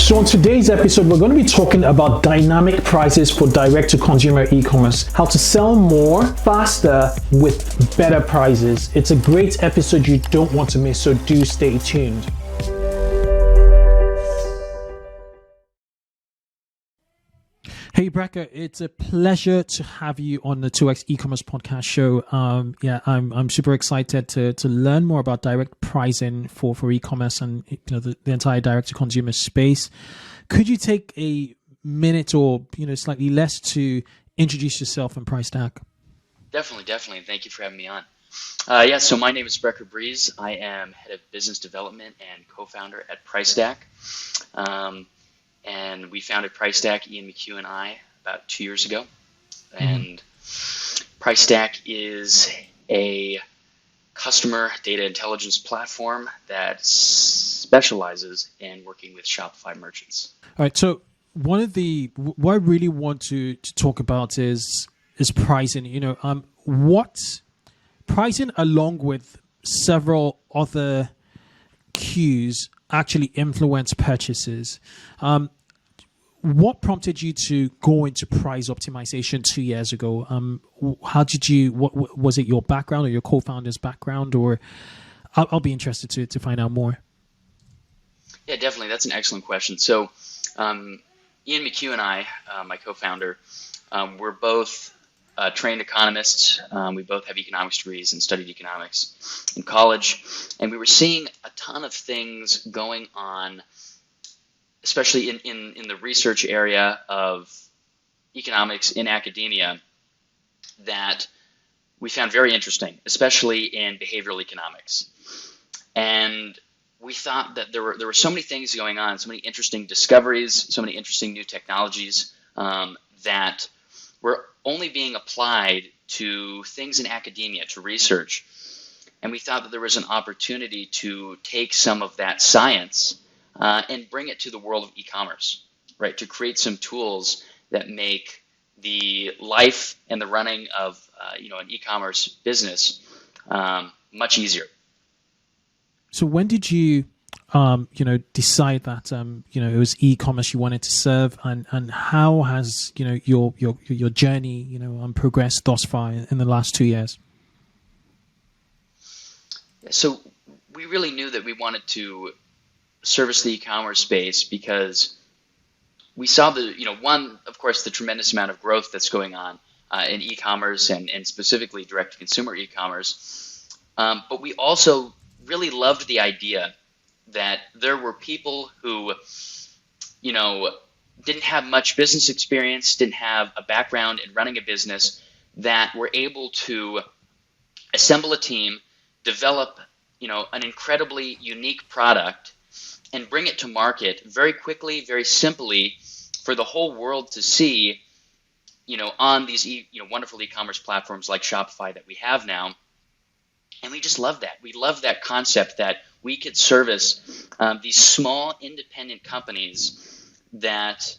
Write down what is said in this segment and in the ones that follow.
So on today's episode, we're going to be talking about dynamic prices for direct-to-consumer e-commerce, how to sell more, faster, with better prices. It's a great episode you don't want to miss, so do stay tuned. Hey Brecca, it's a pleasure to have you on the 2X e-commerce podcast show. I'm super excited to learn more about direct pricing for e-commerce and the entire direct-to-consumer space. Could you take a minute or slightly less to introduce yourself and price tag? Definitely. Thank you for having me on. So my name is Brecker Breeze. I am head of business development and co-founder at PriceStack. And we founded PriceStack, Ian McHugh and I, about 2 years ago. And PriceStack is a customer data intelligence platform that specializes in working with Shopify merchants. All right. So what I really want to talk about is pricing. What pricing, along with several other cues, actually influence purchases. What prompted you to go into price optimization 2 years ago? What was it, your background or your co-founder's background, or I'll be interested to find out more. Yeah, definitely. That's an excellent question. So Ian McHugh and I, my co-founder, we're both trained economists. We both have economics degrees and studied economics in college. And we were seeing a ton of things going on, especially in the research area of economics in academia, that we found very interesting, especially in behavioral economics. And we thought that there were so many things going on, so many interesting discoveries, so many interesting new technologies that were only being applied to things in academia, to research. And we thought that there was an opportunity to take some of that science and bring it to the world of e-commerce, right? To create some tools that make the life and the running of an e-commerce business much easier. So when did you decide that it was e-commerce you wanted to serve, and how has your journey progressed thus far in the last 2 years? So we really knew that we wanted to service the e-commerce space because we saw of course, the tremendous amount of growth that's going on in e-commerce and specifically direct-to-consumer e-commerce. But we also really loved the idea that there were people who, didn't have much business experience, didn't have a background in running a business, that were able to assemble a team, develop, an incredibly unique product, and bring it to market very quickly, very simply, for the whole world to see, on these wonderful e-commerce platforms like Shopify that we have now. And we just love that. We love that concept that we could service these small independent companies that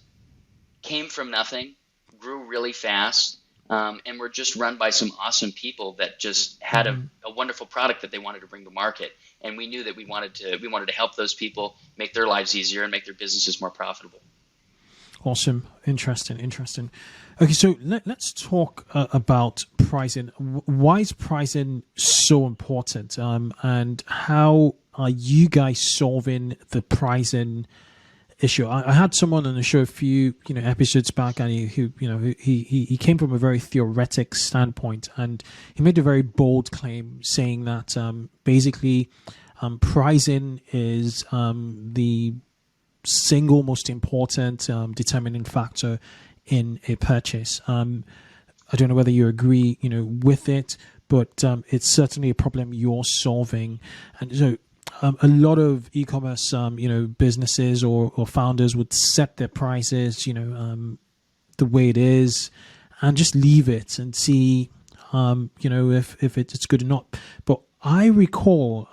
came from nothing, grew really fast, and were just run by some awesome people that just had a wonderful product that they wanted to bring to market. And we knew that we wanted to help those people make their lives easier and make their businesses more profitable. Awesome. Interesting. Okay, so let's talk about pricing. Why is pricing so important? And how are you guys solving the issue? I had someone on the show a few episodes back, and he came from a very theoretic standpoint, and he made a very bold claim saying that basically pricing is the single most important determining factor in a purchase. I don't know whether you agree with it, but it's certainly a problem you're solving. And so a lot of e-commerce businesses or founders would set their prices the way it is and just leave it and see if it's good or not. But I recall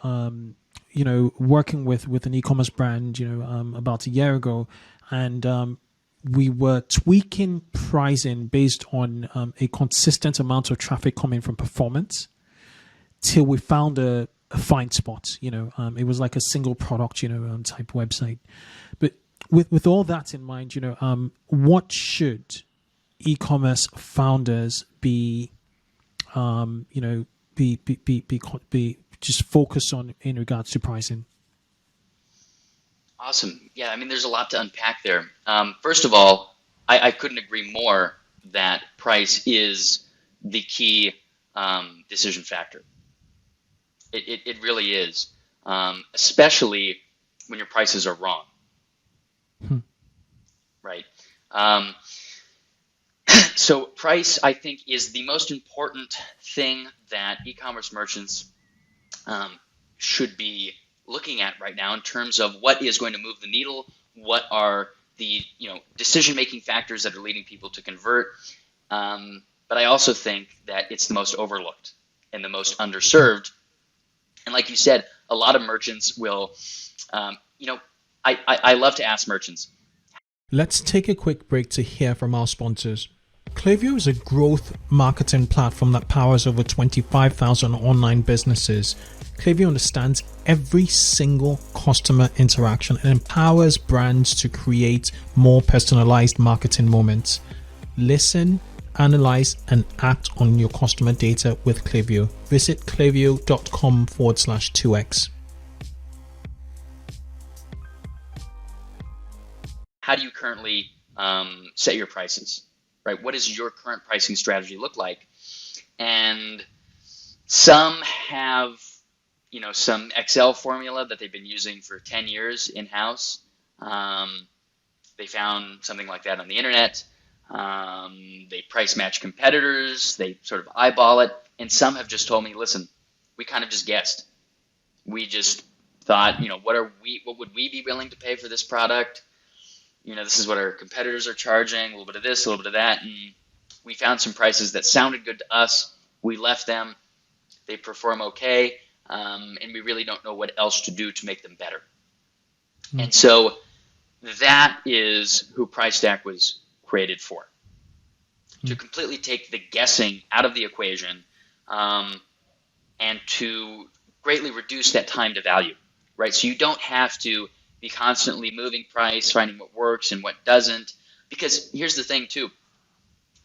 working with an e-commerce brand about a year ago, and we were tweaking pricing based on a consistent amount of traffic coming from performance till we found a fine spot. It was like a single product type website. But with all that in mind, what should e-commerce founders be, be just focused on in regards to pricing? Awesome. Yeah, I mean, there's a lot to unpack there. First of all, I couldn't agree more that price is the key decision factor. It really is, especially when your prices are wrong, right? So price, I think, is the most important thing that e-commerce merchants should be looking at right now in terms of what is going to move the needle, what are the decision-making factors that are leading people to convert. But I also think that it's the most overlooked and the most underserved. And like you said, a lot of merchants will, I love to ask merchants. Let's take a quick break to hear from our sponsors. Klaviyo is a growth marketing platform that powers over 25,000 online businesses. Klaviyo understands every single customer interaction and empowers brands to create more personalized marketing moments. Listen, analyze, and act on your customer data with Klaviyo. Visit klaviyo.com/2x. How do you currently set your prices, right? What does your current pricing strategy look like? And some have, some Excel formula that they've been using for 10 years in-house. They found something like that on the internet. They price match competitors. They sort of eyeball it. And some have just told me, listen, we kind of just guessed. We just thought, what would we be willing to pay for this product? This is what our competitors are charging, a little bit of this, a little bit of that. And we found some prices that sounded good to us. We left them. They perform okay. And we really don't know what else to do to make them better. Mm-hmm. And so that is who PriceStack was created for, mm-hmm. to completely take the guessing out of the equation, and to greatly reduce that time to value, right? So you don't have to be constantly moving price, finding what works and what doesn't. Because here's the thing too,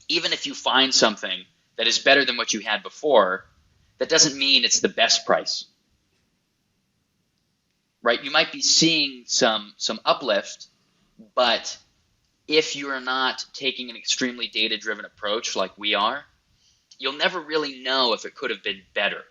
even if you find something that is better than what you had before, that doesn't mean it's the best price, right? You might be seeing some uplift, but if you're not taking an extremely data-driven approach like we are, you'll never really know if it could have been better,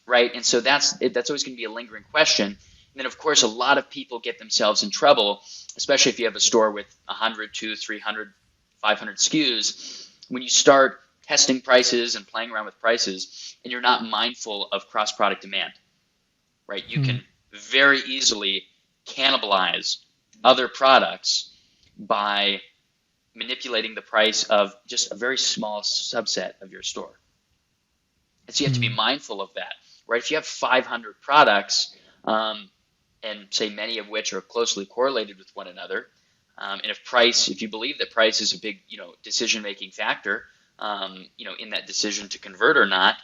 right? And so that's always going to be a lingering question. And then, of course, a lot of people get themselves in trouble, especially if you have a store with 100, 200, 300, 500 SKUs. When you start testing prices and playing around with prices, and you're not mindful of cross-product demand, right? You can very easily cannibalize other products by manipulating the price of just a very small subset of your store. And so you have to be mindful of that, right? If you have 500 products, and say many of which are closely correlated with one another, and if you believe that price is a big, decision-making factor, in that decision to convert or not,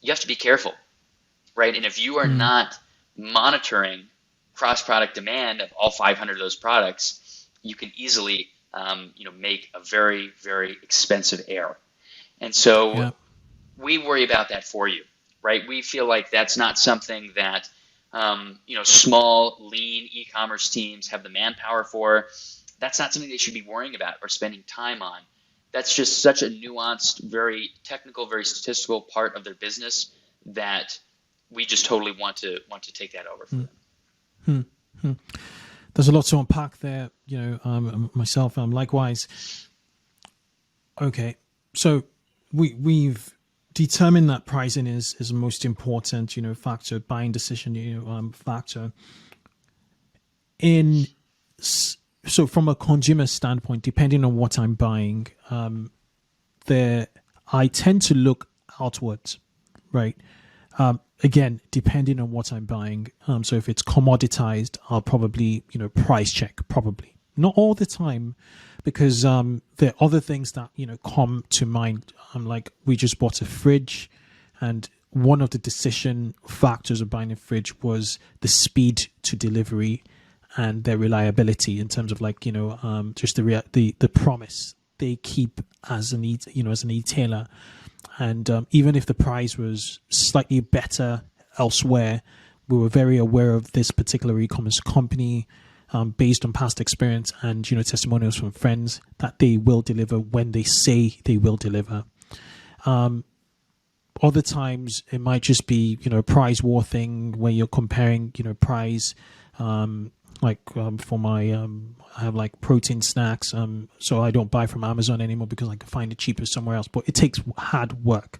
you have to be careful, right? And if you are not monitoring cross-product demand of all 500 of those products, you can easily, make a very, very expensive error. And so we worry about that for you, right? We feel like that's not something that, small, lean e-commerce teams have the manpower for. That's not something they should be worrying about or spending time on. That's just such a nuanced, very technical, very statistical part of their business that we just totally want to take that over for them. There's a lot to unpack there, myself, likewise. Okay, so we've determined that pricing is the most important, factor, buying decision, factor. So from a consumer standpoint, depending on what I'm buying, I tend to look outwards, right? Again, depending on what I'm buying. So if it's commoditized, I'll probably, price check, probably. Not all the time, because there are other things that, come to mind. Like, we just bought a fridge, and one of the decision factors of buying a fridge was the speed to delivery and their reliability in terms of like, just the promise they keep as an e-tailer. And even if the price was slightly better elsewhere, we were very aware of this particular e-commerce company, based on past experience and testimonials from friends, that they will deliver when they say they will deliver. Other times it might just be a price war thing where you're comparing price. For my I have like protein snacks, so I don't buy from Amazon anymore because I can find it cheaper somewhere else. But it takes hard work.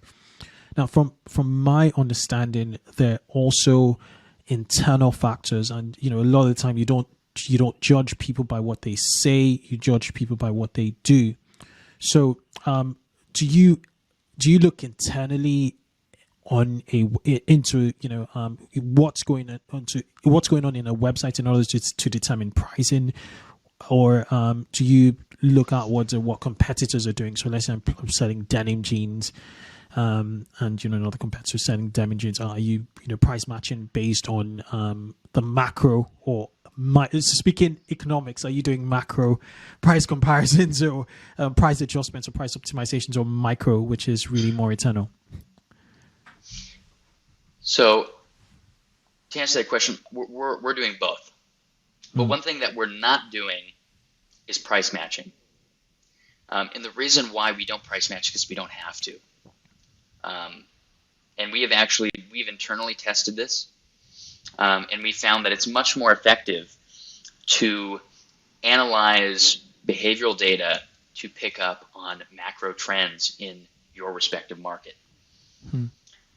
Now, from my understanding, there are also internal factors, and a lot of the time you don't judge people by what they say, you judge people by what they do. So do you look internally into what's going on in a website in order to determine pricing, or do you look at what competitors are doing? So let's say I'm selling denim jeans, and another competitor selling denim jeans. Are you price matching based on the macro, or speaking economics? Are you doing macro price comparisons, or price adjustments, or price optimizations, or micro, which is really more internal? So to answer that question, we're doing both. But one thing that we're not doing is price matching. And the reason why we don't price match is because we don't have to. And we've internally tested this, and we found that it's much more effective to analyze behavioral data to pick up on macro trends in your respective market.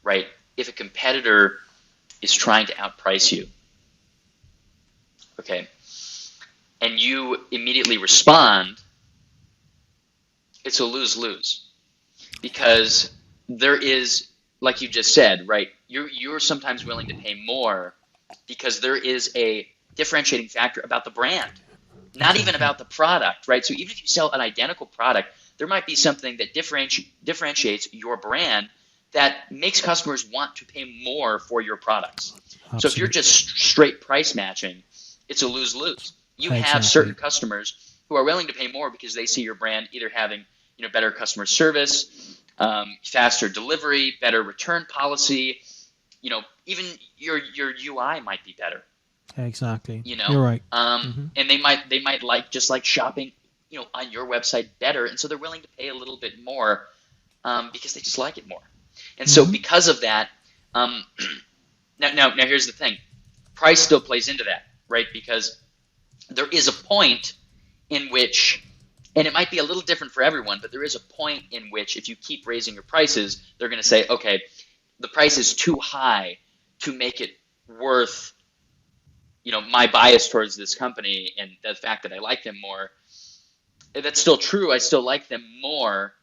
Right? If a competitor is trying to outprice you, okay, and you immediately respond, it's a lose-lose, because there is, like you just said, right, you're sometimes willing to pay more because there is a differentiating factor about the brand, not even about the product, right? So even if you sell an identical product, there might be something that differentiates your brand that makes customers want to pay more for your products. Absolutely. So if you're just straight price matching, it's a lose-lose. You have certain customers who are willing to pay more because they see your brand either having better customer service, faster delivery, better return policy. Even your UI might be better. Exactly. You're right. And they might like shopping on your website better, and so they're willing to pay a little bit more because they just like it more. And so because of that, now here's the thing. Price still plays into that, right? Because there is a point in which, and it might be a little different for everyone, but there is a point in which if you keep raising your prices, they're going to say, okay, the price is too high to make it worth, my bias towards this company and the fact that I like them more. That's still true. I still like them more,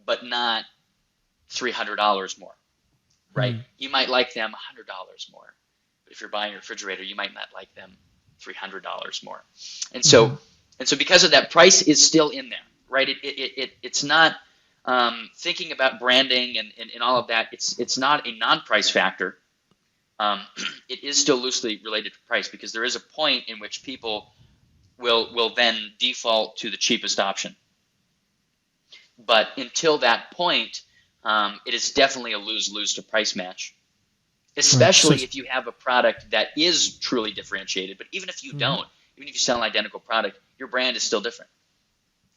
but not $300 more, right? You might like them $100 more, but if you're buying a refrigerator, you might not like them $300 more. And so, because of that, price is still in there, right? It's not thinking about branding and all of that. It's not a non-price factor. It is still loosely related to price because there is a point in which people will then default to the cheapest option. But until that point, it is definitely a lose-lose to price match, especially if you have a product that is truly differentiated. But even if you don't, even if you sell an identical product, your brand is still different.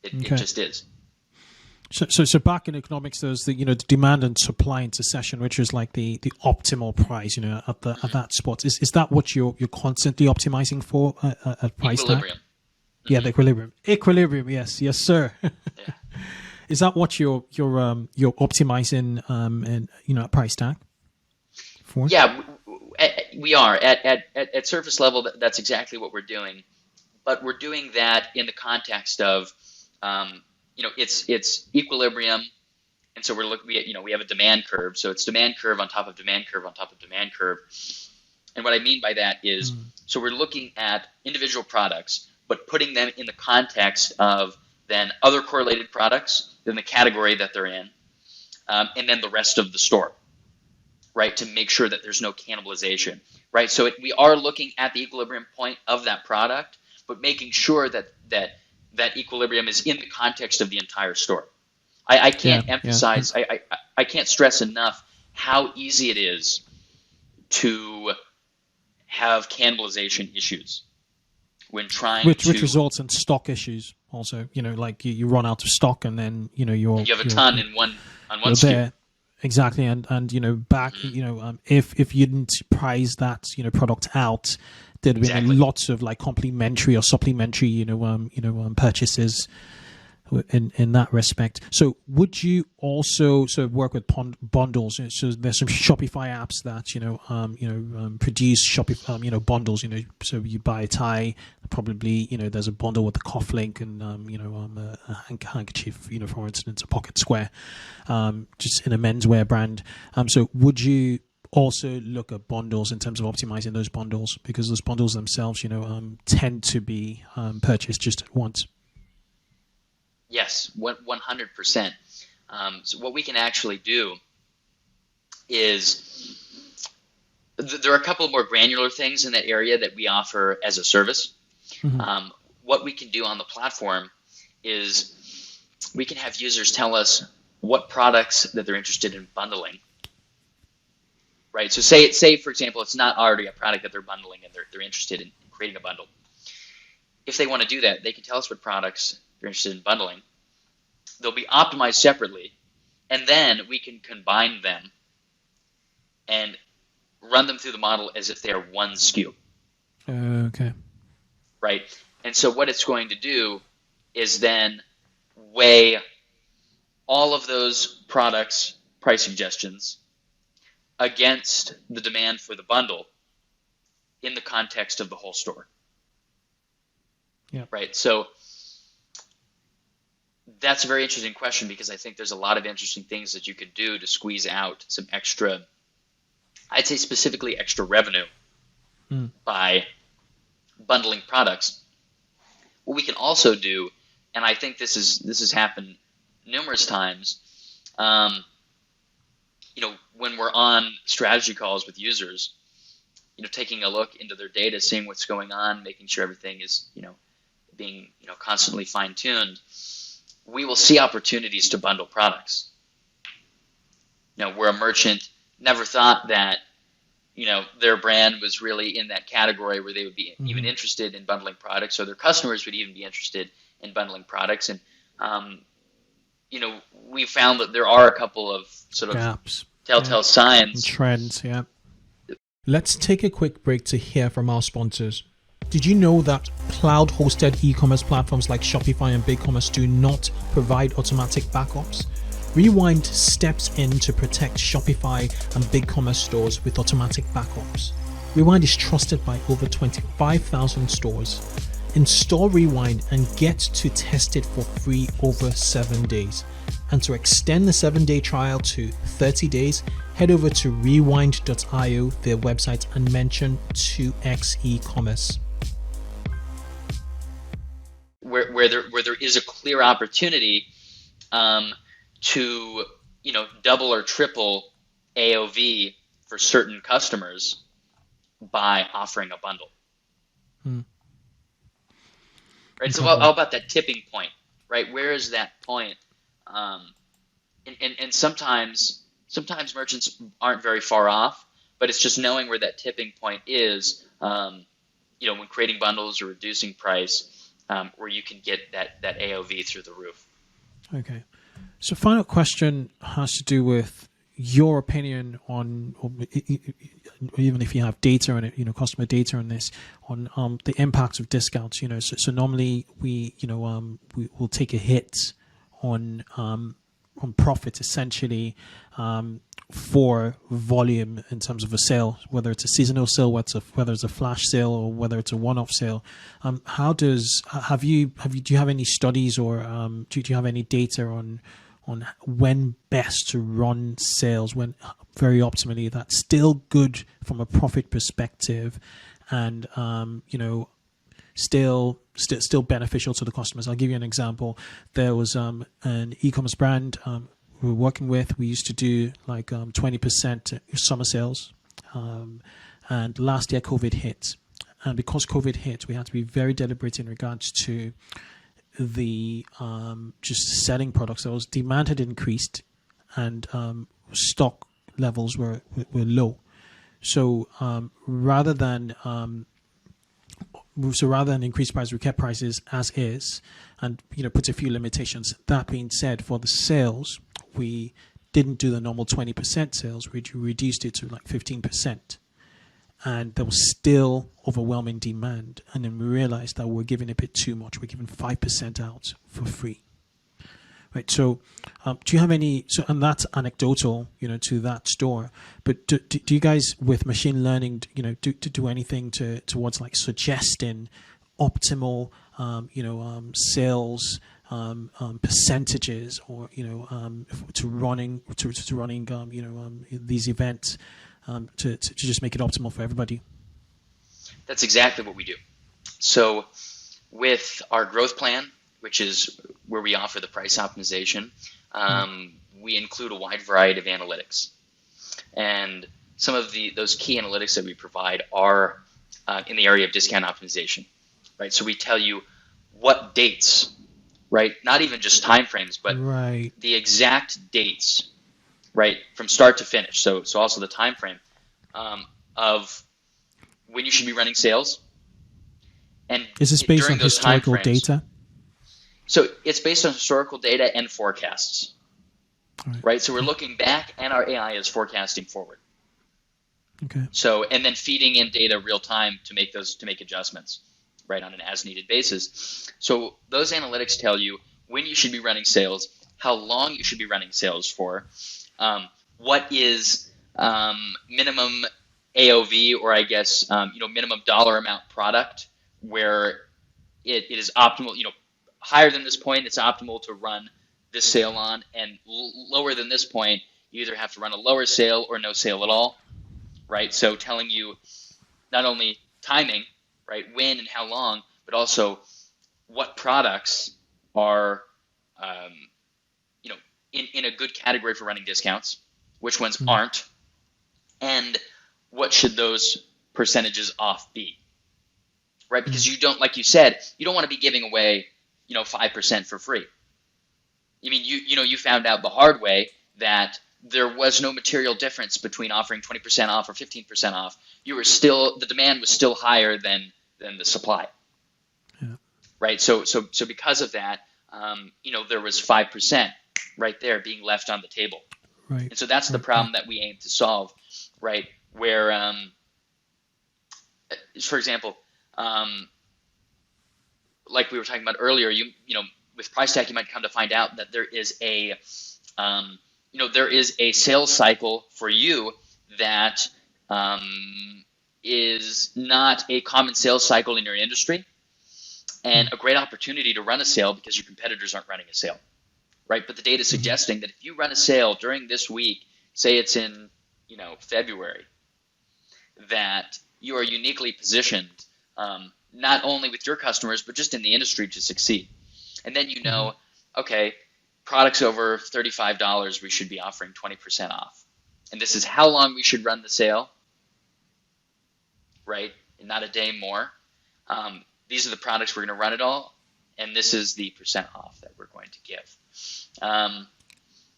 It just is. So back in economics, there's the the demand and supply intersection, which is like the optimal price, at that spot. Is that what you're constantly optimizing for at price equilibrium? Tag? Yeah, the equilibrium. Yes, sir. Yeah. Is that what you're optimizing and at price tag for? Yeah, we are at surface level. That's exactly what we're doing, but we're doing that in the context of it's equilibrium, and so we're looking. We have a demand curve, so it's demand curve on top of demand curve on top of demand curve. And what I mean by that is, so we're looking at individual products, but putting them in the context of then other correlated products, then the category that they're in, and then the rest of the store, right, to make sure that there's no cannibalization, right? So we are looking at the equilibrium point of that product, but making sure that equilibrium is in the context of the entire store. I can't emphasize, I can't stress enough how easy it is to have cannibalization issues when trying which results in stock issues also, like you run out of stock and then you have a ton in one SKU. There. Exactly, and back if you didn't price that product out, there'd been Exactly. lots of like complementary or supplementary purchases in that respect. So would you also work with bundles? So there's some Shopify apps that produce Shopify bundles. So you buy a tie, probably there's a bundle with the cuff link and a handkerchief, for instance, a pocket square, just in a menswear brand. So would you also look at bundles in terms of optimizing those bundles, because those bundles themselves tend to be purchased just at once? Yes, 100%. So what we can actually do is there are a couple of more granular things in that area that we offer as a service. Mm-hmm. What we can do on the platform is we can have users tell us what products that they're interested in bundling. Right. So say for example, it's not already a product that they're bundling and they're interested in creating a bundle. If they want to do that, they can tell us what products they're interested in bundling. They'll be optimized separately, and then we can combine them and run them through the model as if they are one SKU. Okay. Right. And so what it's going to do is then weigh all of those products' price suggestions against the demand for the bundle in the context of the whole store. Yeah. Right. So that's a very interesting question, because I think there's a lot of interesting things that you could do to squeeze out some extra, I'd say specifically extra revenue by bundling products. What we can also do, and I think this has happened numerous times, when we're on strategy calls with users, taking a look into their data, seeing what's going on, making sure everything is, being, constantly fine-tuned, we will see opportunities to bundle products. Where a merchant never thought that, their brand was really in that category where they would be even interested in bundling products, or their customers would even be interested in bundling products. And, we found that there are a couple of sort of gaps, telltale signs. And trends, yeah. Let's take a quick break to hear from our sponsors. Did you know that cloud-hosted e-commerce platforms like Shopify and BigCommerce do not provide automatic backups? Rewind steps in to protect Shopify and BigCommerce stores with automatic backups. Rewind is trusted by over 25,000 stores. Install Rewind and get to test it for free over 7 days. And to extend the 7-day trial to 30 days, head over to rewind.io, their website, and mention 2x eCommerce. Where there is a clear opportunity to double or triple AOV for certain customers by offering a bundle. Right. So how about that tipping point? Right. Where is that point? And sometimes merchants aren't very far off, but it's just knowing where that tipping point is. When creating bundles or reducing price. Where you can get that AOV through the roof. Okay. So final question has to do with your opinion on, or even if you have data on it, customer data on this, on the impact of discounts. So normally we will take a hit on profit essentially for volume in terms of a sale, whether it's a seasonal sale, whether it's a flash sale, or whether it's a one-off sale. Do you have any studies, or do you have any data on when best to run sales, when very optimally that's still good from a profit perspective, and still beneficial to the customers? I'll give you an example. There was an e-commerce brand we were working with, we used to do like 20% summer sales. And last year, COVID hit. And because COVID hit, we had to be very deliberate in regards to the just selling products. So demand had increased and stock levels were low. So rather than increase prices, we kept prices as is, and put a few limitations. That being said, for the sales, we didn't do the normal 20% sales. We reduced it to like 15%, and there was still overwhelming demand. And then we realized that we're giving a bit too much. We're giving 5% out for free. Right. So, do you have any? So, and that's anecdotal, to that store. But do you guys, with machine learning, do anything towards like suggesting optimal, sales percentages, or to running these events to just make it optimal for everybody? That's exactly what we do. So, with our growth plan, which is where we offer the price optimization, we include a wide variety of analytics. And some of those key analytics that we provide are in the area of discount optimization, right? So we tell you what dates, right? Not even just timeframes, but the exact dates, right, from start to finish. So also the time frame of when you should be running sales. And is this based on historical data? So it's based on historical data and forecasts, right? So we're looking back, and our AI is forecasting forward. Okay. So, and then feeding in data real time to make adjustments, right, on an as needed basis. So those analytics tell you when you should be running sales, how long you should be running sales for, what is minimum AOV, or I guess minimum dollar amount product, where it is optimal. Higher than this point, it's optimal to run this sale on, and lower than this point, you either have to run a lower sale or no sale at all, right? So telling you not only timing, right, when and how long, but also what products are, in a good category for running discounts, which ones aren't, and what should those percentages off be, right? Because you don't, like you said, you don't want to be giving away 5% for free. I mean, you found out the hard way that there was no material difference between offering 20% off or 15% off. The demand was still higher than the supply. Yeah. Right. So because of that, there was 5% right there being left on the table. Right. And so that's the problem that we aim to solve, right? Where, for example, like we were talking about earlier, with price tag, you might come to find out that there is a sales cycle for you that is not a common sales cycle in your industry, and a great opportunity to run a sale because your competitors aren't running a sale, right? But the data is suggesting that if you run a sale during this week, say it's in February, that you are uniquely positioned, not only with your customers, but just in the industry to succeed. And then okay, products over $35, we should be offering 20% off. And this is how long we should run the sale, right? And not a day more. These are the products we're going to run it all, and this is the percent off that we're going to give.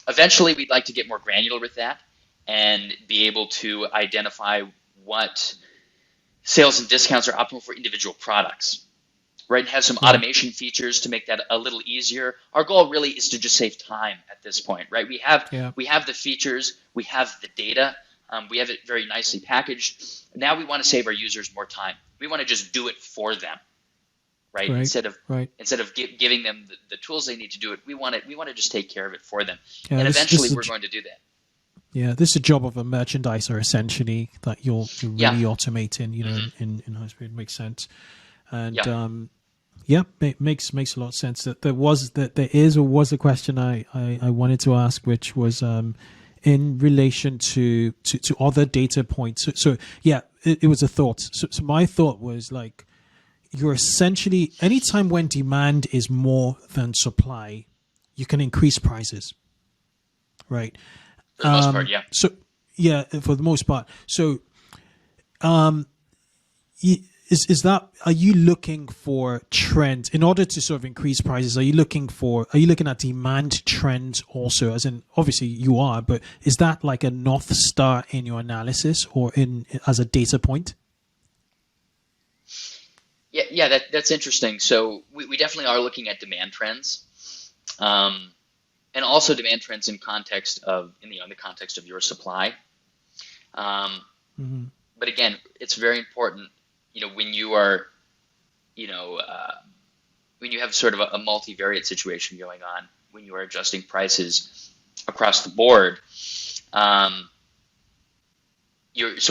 Eventually, we'd like to get more granular with that and be able to identify what sales and discounts are optimal for individual products, right? And have some automation features to make that a little easier. Our goal really is to just save time at this point, right? We have the features, we have the data, we have it very nicely packaged. Now we want to save our users more time. We want to just do it for them, right? Instead of giving them the tools they need to do it, we want to just take care of it for them. And eventually we're going to do that. Yeah, this is a job of a merchandiser, essentially, that you're really automating, in high speed. Makes sense. And makes a lot of sense. That there was a question I wanted to ask, which was in relation to other data points. So it was a thought. So my thought was like, you're essentially, anytime when demand is more than supply, you can increase prices. right? For the most part, yeah. So yeah, for the most part. So is that, are you looking for trends in order to sort of increase prices? Are you looking at demand trends also, as in obviously you are, but is that like a North Star in your analysis or as a data point? Yeah, that's interesting. So we definitely are looking at demand trends, and also demand trends in the context of your supply. But again, it's very important, when you are, when you have sort of a multivariate situation going on, when you are adjusting prices across the board, so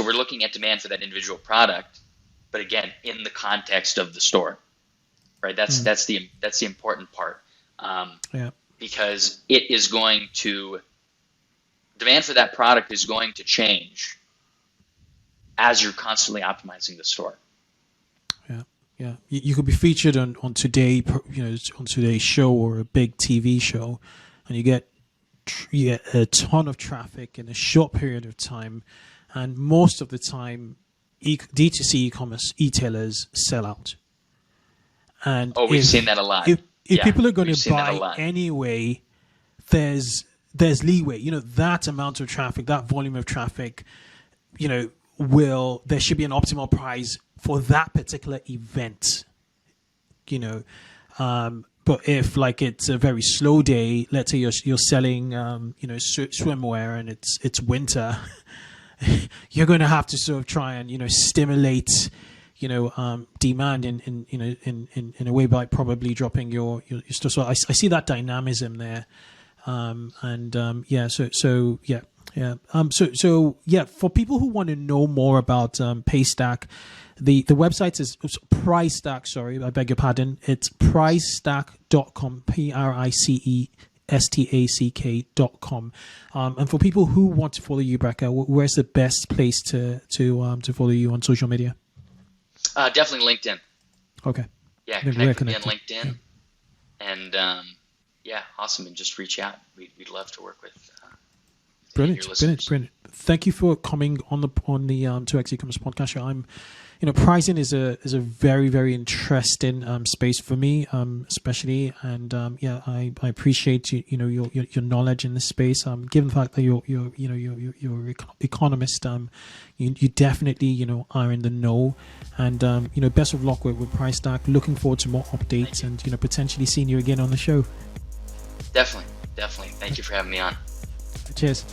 we're looking at demand for that individual product, but again, in the context of the store, right? That's the important part, because demand for that product is going to change as you're constantly optimizing the store. Yeah. You could be featured on today, on today's show or a big TV show, and you get a ton of traffic in a short period of time, and most of the time, D2C e-commerce retailers sell out. And we've seen that a lot. If people are going to buy anyway, there's leeway. That amount of traffic, that volume of traffic, there should be an optimal price for that particular event, but if like it's a very slow day, let's say you're selling, swimwear and it's winter, you're going to have to sort of try and, stimulate, demand in a way by probably dropping your store. So I see that dynamism there. For people who want to know more about PayStack, the website is PriceStack. Sorry, I beg your pardon. It's pricestack.com. PRICESTACK.com. And for people who want to follow you, Becca, where's the best place to follow you on social media? Definitely LinkedIn. Okay. Yeah, connect with me on LinkedIn, and awesome. And just reach out. We'd love to work with. Brilliant. Thank you for coming on the 2X e-commerce podcast show. Pricing is a very, very interesting space for me, especially, and I appreciate your knowledge in this space. Given the fact that you're economist, you definitely are in the know, and best of luck with PriceStack. Looking forward to more updates and potentially seeing you again on the show. Definitely. Thank you for having me on. Cheers.